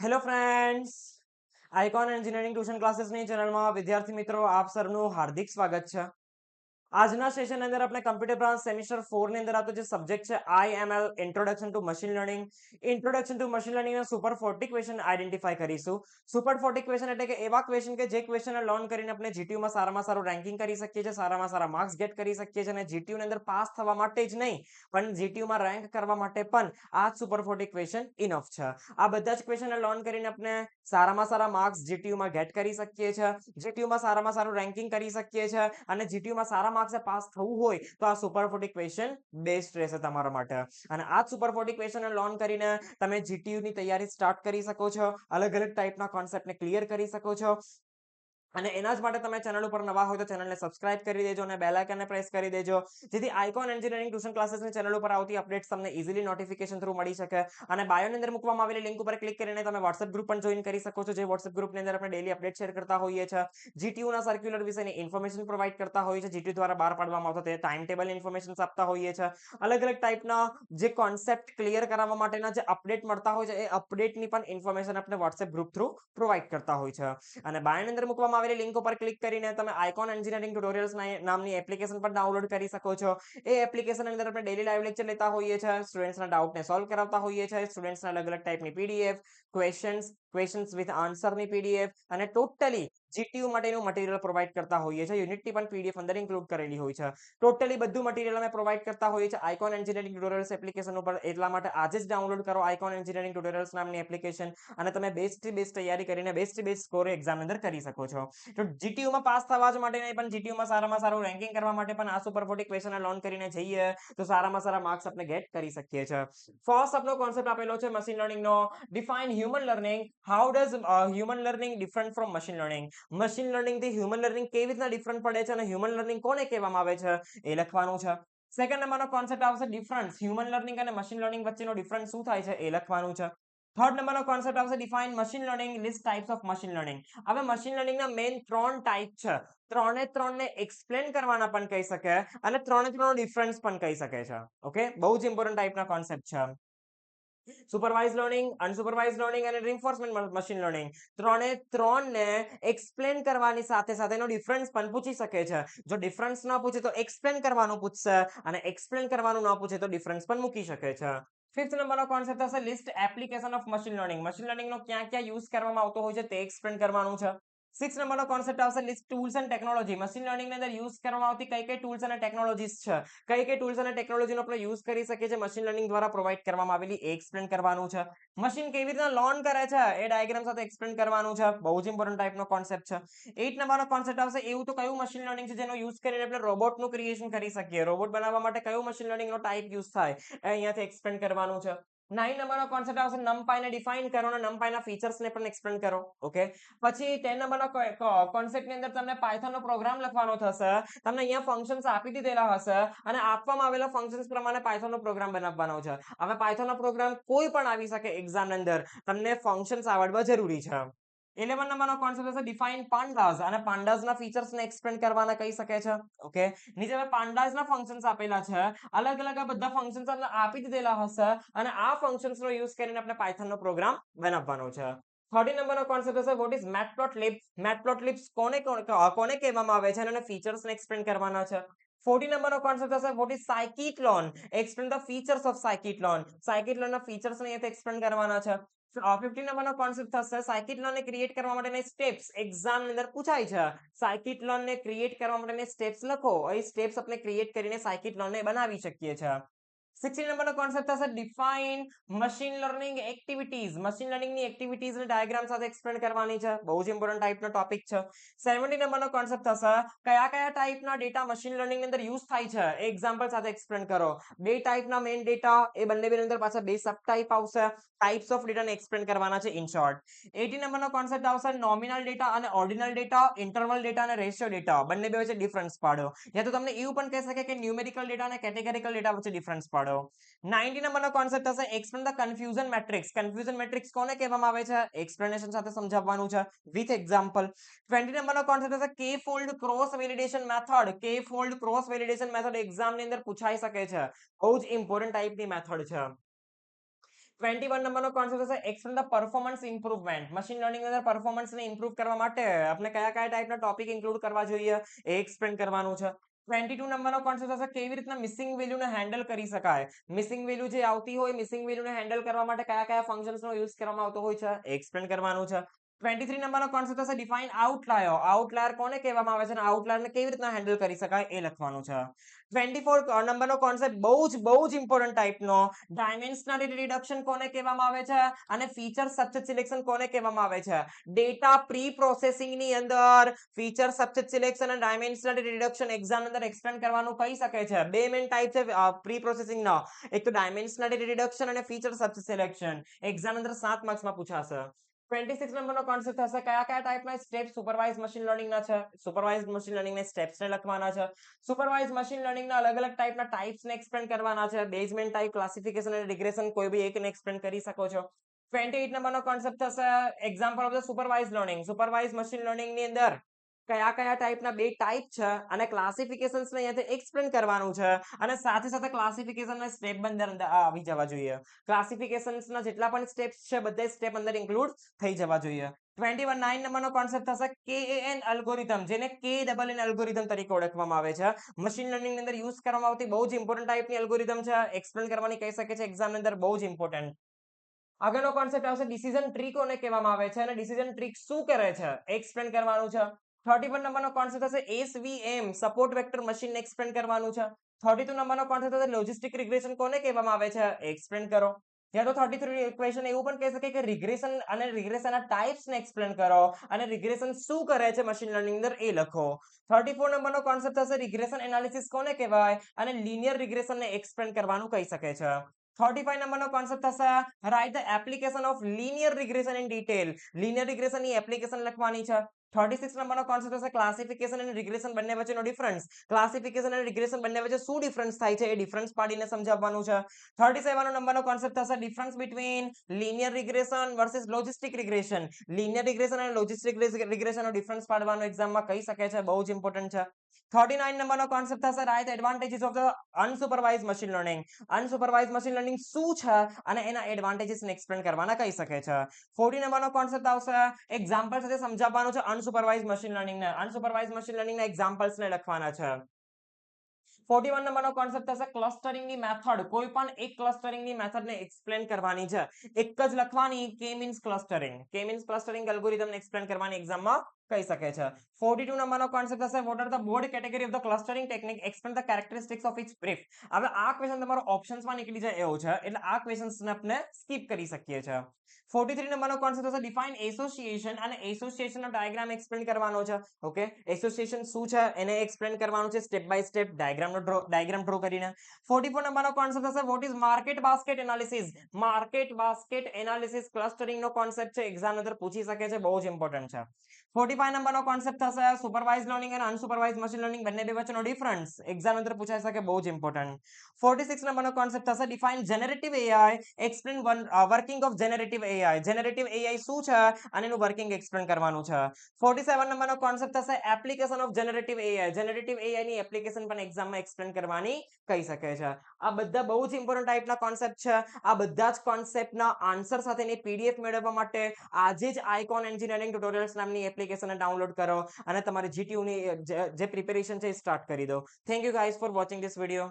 Hello friends, icon engineering tuition ક્લાસીસની ચેનલમાં વિદ્યાર્થી મિત્રો આપ સર્વનું હાર્દિક સ્વાગત છે. આજના સેશનની અંદર આપણે કમ્પ્યુટર બ્રાન્ચ સેમિસ્ટર 4 ની અંદર આવતો જે સબ્જેક્ટ છે IML ઇન્ટ્રોડક્શન ટુ મશીન લર્નિંગના સુપર 40 ક્વેશ્ચન આઈડેન્ટિફાઈ કરીશું. સુપર 40 ક્વેશ્ચન એટલે કે એવા ક્વેશ્ચન કે જે ક્વેશ્ચનને લર્ન કરીને આપણે GTU માં સારામાં સારું રેન્કિંગ કરી શકીએ છીએ, સારામાં સારા માર્ક્સ ગેટ કરી શકીએ છીએ અને GTU ની અંદર પાસ થવા માટે જ નહીં પણ GTU માં રેન્ક કરવા માટે પણ આ સુપર 40 ક્વેશ્ચન ઇનફ છે. આ બધા જ ક્વેશ્ચનને લર્ન કરીને આપણે સારામાં સારા માર્ક્સ GTU માં ગેટ કરી શકીએ છીએ, GTU માં સારામાં સારું રેન્કિંગ કરી શકીએ છીએ અને GTU માં સારા માર્ક્સે પાસ થવું હોય તો આ સુપર 40 ક્વેશ્ચન બેસ્ટ રહેશે તમારા માટે. અને આ સુપર 40 ક્વેશ્ચનને લર્ન કરીને તમે GTU ની તૈયારી સ્ટાર્ટ કરી શકો છો, અલગ અલગ ટાઈપના કોન્સેપ્ટને ક્લિયર કરી શકો છો. અને એના જ માટે તમે ચેનલ ઉપર નવા હોય તો ચેનલને સબસ્ક્રાઇબ કરી દેજો અને બેલ આઇકનને પ્રેસ કરી દેજો, જેથી આઇકોન એન્જિનિયરિંગ ટ્યુશન ક્લાસીસની ચેનલ ઉપર આવતી અપડેટ્સ તમને ઇઝીલી નોટિફિકેશન થ્રુ મળી શકે. અને બાયોની અંદર મૂકવામાં આવેલી લિંક ઉપર ક્લિક કરીને તમે WhatsApp ગ્રુપ પણ જોઈન કરી શકો છો, જે WhatsApp ગ્રુપની અંદર આપણે ડેલી અપડેટ શેર કરતા હોઈએ છીએ. GTU ના સર્ક્યુલર વિશેની ઇન્ફોર્મેશન પ્રોવાઈડ કરતા હોઈએ છીએ, GTU દ્વારા બહાર પાડવામાં આવતા તે ટાઈમ ટેબલ ઇન્ફોર્મેશન આપતા હોઈએ છીએ. અલગ અલગ ટાઈપના જે કોન્સેપ્ટ ક્લિયર કરાવવા માટેના જે અપડેટ મળતા હોય છે એ અપડેટની પણ ઇન્ફોર્મેશન આપણે WhatsApp ગ્રુપ થ્રુ પ્રોવાઈડ કરતા હોય છે. અને બાયોની અંદર મૂકવામાં આવેલી લિંક ઉપર ક્લિક કરીને તમે આઇકોન એન્જિનિયરિંગ ટ્યુટોરિયલ્સ નામની એપ્લિકેશન પણ ડાઉનલોડ કરી શકો છો. એ એપ્લિકેશન અંદર આપણે ડેલી લાઈવ લેક્ચર લેતા હોઈએ છીએ, સ્ટુડન્ટ્સના ડાઉટને સોલ્વ કરાવતા હોઈએ છીએ, સ્ટુડન્ટ્સના અલગ અલગ ટાઈપની PDF, ક્વેશ્ચન્સ વિથ આન્સરની PDF અને ટોટલી GTU માટેનું મટીરિયલ પ્રોવાઈડ કરતા હોઈએ છીએ. યુનિટની પણ PDF અંદર ઇન્ક્લુડ કરેલી હોય છે. ટોટલી બધું મટીરિયલ અમે પ્રોવાઈડ કરતા હોઈએ છીએ આઇકોન એન્જિનિયરિંગ ટ્યુટોરિયલ્સ એપ્લિકેશન ઉપર. એટલા માટે આજે જ ડાઉનલોડ કરો આઇકોન એન્જિનિયરિંગ ટ્યુટોરિયલ્સ નામની એપ્લિકેશન અને તમે બેસ્ટ થી બેસ્ટ તૈયારી કરીને બેસ્ટ થી બેસ્ટ સ્કોર એક્ઝામ અંદર કરી શકો છો. તો GTU માં પાસ થવા જ માટે નહીં પણ GTU માં સારામાં સારું રેન્કિંગ કરવા માટે પણ આ સુપર 40 ક્વેશ્ચનને લર્ન કરીને જઈએ તો સારામાં સારા માર્ક્સ આપણે ગેટ કરી શકીએ છીએ. ફર્સ્ટ આપણો કોન્સેપ્ટ આપેલો છે મશીન લર્નિંગનો. Define human learning. How does human learning different from machine learning. Machine learning થી હ્યુમન લર્નિંગ કેવી રીતના ડિફરન્ટ પડે છે અને હ્યુમન લર્નિંગ કોને કહેવામાં આવે છે એ લખવાનું છે. સેકન્ડ નંબરનો કોન્સેપ્ટ આવશે ડિફરન્સ. હ્યુમન લર્નિંગ અને મશીન લર્નિંગ વચ્ચેનો ડિફરન્સ શું થાય છે એ લખવાનું છે. થર્ડ નંબરનો કોન્સેપ્ટ આવશે define machine learning, list types of machine learning. હવે મશીન લર્નિંગના મેઇન 3 ટાઈપ છે. ત્રણે એક્સપ્લેન કરવાના પણ કહી શકે અને ત્રણનો ડિફરન્સ પણ કહી શકે છે. ઓકે, બહુ જ ઇમ્પોર્ટન્ટ ટાઈપના કોન્સેપ્ટ છે. સુપરવાઇઝ લર્નિંગ, અનસુપરવાઇઝ લર્નિંગ અને રિન્ફોર્સમેન્ટ મશીન લર્નિંગ. ત્રણને એક્સપ્લેન કરવાની સાથે સાથે એનો ડિફરન્સ પણ પૂછી શકે છે. જો ડિફરન્સ ન પૂછે તો એક્સપ્લેન કરવાનું પૂછશે અને એક્સપ્લેન કરવાનું ન પૂછે તો ડિફરન્સ પણ મૂકી શકે છે. ફિફ્થ નંબરનો કોન્સેપ્ટ હશે list application of machine learning. Machine લર્નિંગનો ક્યાં ક્યાં યુઝ કરવામાં આવતો હોય છે તે એક્સપ્લેન કરવાનું છે. સિક્સ નંબરનો કોન્સેપ્ટ આવશે list tools and technology. Machine લર્નિંગની અંદર યુઝ કરવામાં આવતી કઈ કઈ ટૂલ્સ અને ટેકનોલોજીસ છે, કઈ ટૂલ્સ અને ટેકનોલોજીનો આપણે યુઝ કરી શકીએ છીએ મશીન લર્નિંગ દ્વારા પ્રોવાઈડ કરવામાં આવેલી એ એક્સપ્લેન કરવાનું છે. મશીન કેવી રીતના લર્ન કરે છે એ ડાયાગ્રામ સાથે એક્સપ્લેન કરવાનું છે. બહુ જ ઇમ્પોર્ટન્ટ ટાઈપનો કોન્સેપ્ટ છે. 8 નંબરનો કોન્સેપ્ટ આવશે એવું તો કયું મશીન લર્નિંગ છે જેનો યુઝ કરીને આપણે રોબોટનું ક્રિએશન કરી શકીએ. રોબોટ બનાવવા માટે કયું મશીન લર્નિંગનો ટાઈપ યુઝ થાય એ અહીંયાથી એક્સપ્લેન કરવાનું છે. 9 નંબરનો કોન્સેપ્ટ આવશે NumPy ને ડિફાઇન કરો અને NumPy ના ફીચર્સને પણ એક્સપ્લેન કરો. ઓકે, પછી 10 નંબરનો કોન્સેપ્ટની અંદર તમને પાયથોનનો પ્રોગ્રામ લખવાનો થશે. તમને અહીંયા ફંક્શન્સ આપી દીધેલા હશે અને આપવામાં આવેલા ફંક્શન્સ પ્રમાણે પાયથોનનો પ્રોગ્રામ બનાવવાનો છે. હવે પાયથોનનો પ્રોગ્રામ કોઈ પણ આવી શકે એક્ઝામ અંદર, તમને ફંક્શન્સ આવડવા જરૂરી છે. 11 નંબરનો કોન્સેપ્ટ હશે ડિફાઇન pandas અને pandas ફીચર્સને એક્સપ્લેન કરવાના કહી શકે છે. ઓકે, નીચે pandas ફંક્શન્સ આપેલા છે. અલગ અલગ આ બધા ફંક્શન્સ તમને આપી દીધેલા હશે અને આ ફંક્શન્સનો યુઝ કરીને આપણે પાયથોનનો પ્રોગ્રામ બનાવવાનો છે. 30 નંબરનો કોન્સેપ્ટ હશે વોટ ઇઝ મેટપ્લોટલિબ. મેટપ્લોટલિબ્સ કોને કહેવામાં આવે છે અને ફીચર્સને એક્સપ્લેન કરવાના છે. 40 નંબરનો કોન્સેપ્ટ હશે what is scikit-learn. Explain the features of scikit-learn. scikit-learn ના ફીચર્સને અહીંયાથી એક્સપ્લેન કરવાના છે. 50 નંબરનો કોન્સેપ્ટ થશે scikit-learn ને ક્રિએટ કરવા માટેની સ્ટેપ્સ. એક્ઝામ અંદર પૂછાય છે. scikit-learn ને ક્રિએટ કરવા માટેની સ્ટેપ્સ લખો. એ સ્ટેપ્સ આપણે ક્રિએટ કરીને scikit-learn ને બનાવી શકીએ છીએ. 60 નંબરનો કોન્સેપ્ટ થશે define machine learning activities. Machine લર્નિંગની એક્ટિવિટીઝને ડાયાગ્રામ સાથે એક્સપ્લેન કરવાની છે. બહુ જ ઇમ્પોર્ટન્ટ ટાઈપનો ટોપિક છે. 70 નંબરનો કોન્સેપ્ટ થશે કયા કયા ટાઈપના ડેટા મશીન લર્નિંગની અંદર યુઝ થાય છે એ એક્ઝામ્પલ સાથે એક્સપ્લેન કરો. બે ટાઈપના મેઇન ડેટા, એ બંને અંદર પાછા બે સબ ટાઈપ આવશે. ટાઈપ્સ ઓફ ડેટાને એક્સપ્લેન કરવાના છે ઇન શોર્ટ. 80 નંબરનો કોન્સેપ્ટ આવશે નોમિનલ ડેટા અને ઓર્ડિનલ ડેટા, ઇન્ટરવલ ડેટા અને રેશિયો ડેટા. બંને બે વચ્ચે ડિફરન્સ પાડો. યા તો તમને એવું પણ કહી શકે કે ન્યુમેરિકલ ડેટા અને કેટેગરીકલ ડેટા વચ્ચે ડિફરન્સ પાડો. 90 નંબરનો કોન્સેપ્ટ હશે explain the confusion matrix. Confusion matrix કોને કહેવામાં આવે છે એક્સપ્લેનેશન સાથે સમજાવવાનું છે વિથ એક્ઝામ્પલ. 20 નંબરનો કોન્સેપ્ટ હશે કે ફોલ્ડ ક્રોસ વેલિડેશન મેથડ. કે ફોલ્ડ ક્રોસ વેલિડેશન મેથડ એક્ઝામની અંદર પૂછાઈ શકે છે. બહુ જ ઇમ્પોર્ટન્ટ ટાઈપની મેથડ છે. 21 નંબરનો કોન્સેપ્ટ હશે explain the performance improvement. Machine learning અંદર પરફોર્મન્સને ઇમ્પ્રુવ કરવા માટે આપણે કયા ટાઈપના ટોપિક ઇન્ક્લુડ કરવા જોઈએ એ એક્સપ્લેન કરવાનું છે. 22 નંબરનો કોન્સેપ્ટ હશે કેવી રીતના મિસિંગ વેલ્યુને હેન્ડલ કરી શકાય. મિસિંગ વેલ્યુ જે આવતી હોય મિસિંગ વેલ્યુને હેન્ડલ કરવા માટે કયા ફંક્શન્સનો યુઝ કરવામાં આવતો હોય છે એ એક્સપ્લેન કરવાનું છે. 23 નંબરનો કોન્સેપ્ટ હશે ડિફાઇન આઉટલાયર. આઉટલાયર કોને કહેવામાં આવે છે અને આઉટલાયરને કેવી રીતના હેન્ડલ કરી શકાય એ લખવાનું છે. 24 નંબરનો કોન્સેપ્ટ બહુ જ ઇમ્પોર્ટન્ટ ટાઈપનો ડાયમેન્શનલ રિડક્શન કોને કહેવામાં આવે છે અને ફીચર સબસેટ સિલેક્શન કોને કહેવામાં આવે છે. ડેટા પ્રી પ્રોસેસિંગ ની અંદર ફીચર સબસેટ સિલેક્શન અને ડાયમેન્શનલ રિડક્શન એક્ઝામ અંદર એક્સપ્લેન કરવાનું કહી શકે છે. બે મેઇન ટાઈપ છે પ્રી પ્રોસેસિંગ નો, એક તો ડાયમેન્શનલ રિડક્શન અને ફીચર સબસેટ સિલેક્શન. એક્ઝામ અંદર 7 માર્ક્સમાં પૂછાશે. 26 નંબરનો કોન્સેપ્ટ હશે કયા ટાઈપના સ્ટેપ સુપરવાઇઝ મશીન લર્નિંગના છે. સુપરવાઇઝ મશીન લર્નિંગના સ્ટેપ્સને લખવાના છે. સુપરવાઇઝ મશીન લર્નિંગના અલગ ટાઈપના ટાઈપ્સને એક્સપ્લેન કરવાના છે. બેઝમેન્ટ ટાઈપ, ક્લાસિફિકેશન અને રિગ્રેશન કોઈ બી એકને એક્સપ્લેન કરી શકો છો. 28 નંબરનો કોન્સેપ્ટ થશે example of the supervise learning. Supervise machine લર્નિંગની અંદર કયા ટાઈપના બે ટાઈપ છે અને ક્લાસિફિકેશન્સ ને અહીંયાથી એક્સપ્લેન કરવાનું છે અને સાથે ક્લાસિફિકેશનના સ્ટેપ અંદર આવી જવા જોઈએ. ક્લાસિફિકેશન્સના જેટલા પણ સ્ટેપ્સ છે બધા સ્ટેપ અંદર ઇન્ક્લુડ થઈ જવા જોઈએ. 9 નંબરનો કોન્સેપ્ટ થશે KAN અલ્ગોરિધમ, જેને KNN અલ્ગોરિધમ તરીકે ઓળખવામાં આવે છે. મશીન લર્નિંગ ની અંદર યુઝ કરવામાં આવતી બહુ જ ઇમ્પોર્ટન્ટ ટાઈપની અલ્ગોરિધમ છે. એક્સપ્લેન કરવાની કહી શકે છે એક્ઝામ અંદર બહુ જ ઇમ્પોર્ટન્ટ. આગળનો કોન્સેપ્ટ આવશે ડિસિઝન ટ્રી કોને કહેવામાં આવે છે અને ડિસિઝન ટ્રી શું કરે છે એક્સપ્લેન કરવાનું છે. 31 નંબરનો કોન્સેપ્ટ હશે SVM support vector machine explain કરવાનું છે. 32 નંબરનો કોન્સેપ્ટ હશે લોજિસ્ટિક રિગ્રેશન કોને કહેવામાં આવે છે એક્સપ્લેન કરો. યા તો 33 ક્વેશ્ચન એવું પણ કહી શકે કે રિગ્રેશન અને રિગ્રેશનના ટાઈપ્સ ને એક્સપ્લેન કરો અને રિગ્રેશન શું કરે છે મશીન લર્નિંગ અંદર એ લખો. 34 નંબરનો કોન્સેપ્ટ હશે રિગ્રેશન એનાલિસિસ કોને કહેવાય અને લિનિયર રિગ્રેશન ને એક્સપ્લેન કરવાનું કહી શકે છે. 35 નંબરનો કોન્સેપ્ટ થશે write the application of linear regression in detail. Linear regression ની એપ્લિકેશન લખવાની છે. 36 નંબરનો કોન્સેપ્ટ હશે ક્લાસિફિકેશન અને રિગ્રેશન બંને વચ્ચેનો ડિફરન્સ. ક્લાસિફિકેશન અને રિગ્રેશન બંને વચ્ચે શું ડિફરન્સ થાય છે એ ડિફરન્સ પાડીને સમજાવવાનું છે. 37 નંબરનો કોન્સેપ્ટ થશે difference between linear regression versus logistic regression. Linear regression અને લોજિસ્ટિક રિગ્રેશનનો ડિફરન્સ પાડવાનો એક્ઝામમાં કહી શકે છે, બહુ જ ઇમ્પોર્ટન્ટ છે. 39 નંબરનો કોન્સેપ્ટ થશે write advantages of the unsupervised machine learning. Unsupervised machine learning શું છે અને એના એડવાન્ટેજીસને એક્સપ્લેન કરવાના કહી શકે છે. 40 નંબરનો કોન્સેપ્ટ આવશે એક્ઝામ્પલ સાથે સમજાવવાનો છે અનસુપરવાઇઝ મશીન લર્નિંગને. અનસુપરવાઇઝ મશીન લર્નિંગના એક્ઝામ્પલ્સને લખવાના છે. 41 નંબરનો કોન્સેપ્ટ થશે ક્લસ્ટરિંગની મેથડ. કોઈ પણ એક ક્લસ્ટરિંગની મેથડને એક્સપ્લેન કરવાની છે. એક જ લખવાની K means clustering. K means clustering એલ્ગોરિધમને એક્સપ્લેન કરવાની એક્ઝામમાં કહી શકે છે. 42 નંબરનો કોન્સેપ્ટ હશે what are the board category of the clustering technique explain the characteristics of each brief. હવે આ ક્વેશ્ચન તમારો ઓપ્શન્સમાં નીકળી જાય એવું છે એટલે આ ક્વેશ્ચન્સને આપણે સ્કીપ કરી શકીએ છીએ. 43 નંબરનો કોન્સેપ્ટ હશે ડિફાઇન એસોસિએશન અને એસોસિએશનનો ડાયાગ્રામ એક્સપ્લેન કરવાનો છે. ઓકે, એસોસિએશન શું છે એને એક્સપ્લેન કરવાનું છે step by step diagram draw કરીને. 44 નંબરનો કોન્સેપ્ટ હશે what is market basket analysis. Market basket analysis ક્લસ્ટરિંગનો કોન્સેપ્ટ છે, એક્ઝામ અંદર પૂછી શકે છે, બહુ જ ઇમ્પોર્ટન્ટ છે. 45 નંબરનો કોન્સેપ્ટ થશે સુપરવાઇઝ લર્નિંગ અને અનસુપરવાઇઝ મશીન લર્નિંગ બંને બે વચ્ચેનો ડિફરન્સ. એક્ઝામ અંદર પૂછાઈ શકે, બહુ જ ઇમ્પોર્ટન્ટ. 46 નંબરનો કોન્સેપ્ટ થશે define generative AI explain working of generative AI. Generative AI શું છે અને એનું વર્કિંગ એક્સપ્લેન કરવાનું છે. 47 નંબરનો કોન્સેપ્ટ થશે application of generative AI. Generative AI ની એપ્લિકેશન પણ એક્ઝામમાં એક્સપ્લેન કરવાની કહી શકે છે. આ બધા બહુ જ ઇમ્પોર્ટન્ટ ટાઈપના કોન્સેપ્ટ છે. આ બધા જ કોન્સેપ્ટના આન્સર સાથેની પીડીએફ મેળવવા માટે આજે જ આઇકોન એન્જિનિયરિંગ ટ્યુટોરિયલ્સ નામની એપ્લિકેશનને ડાઉનલોડ કરો અને તમારી જીટીયુની જે પ્રિપેરેશન છે એ સ્ટાર્ટ કરી દો. Thank you guys for watching this video.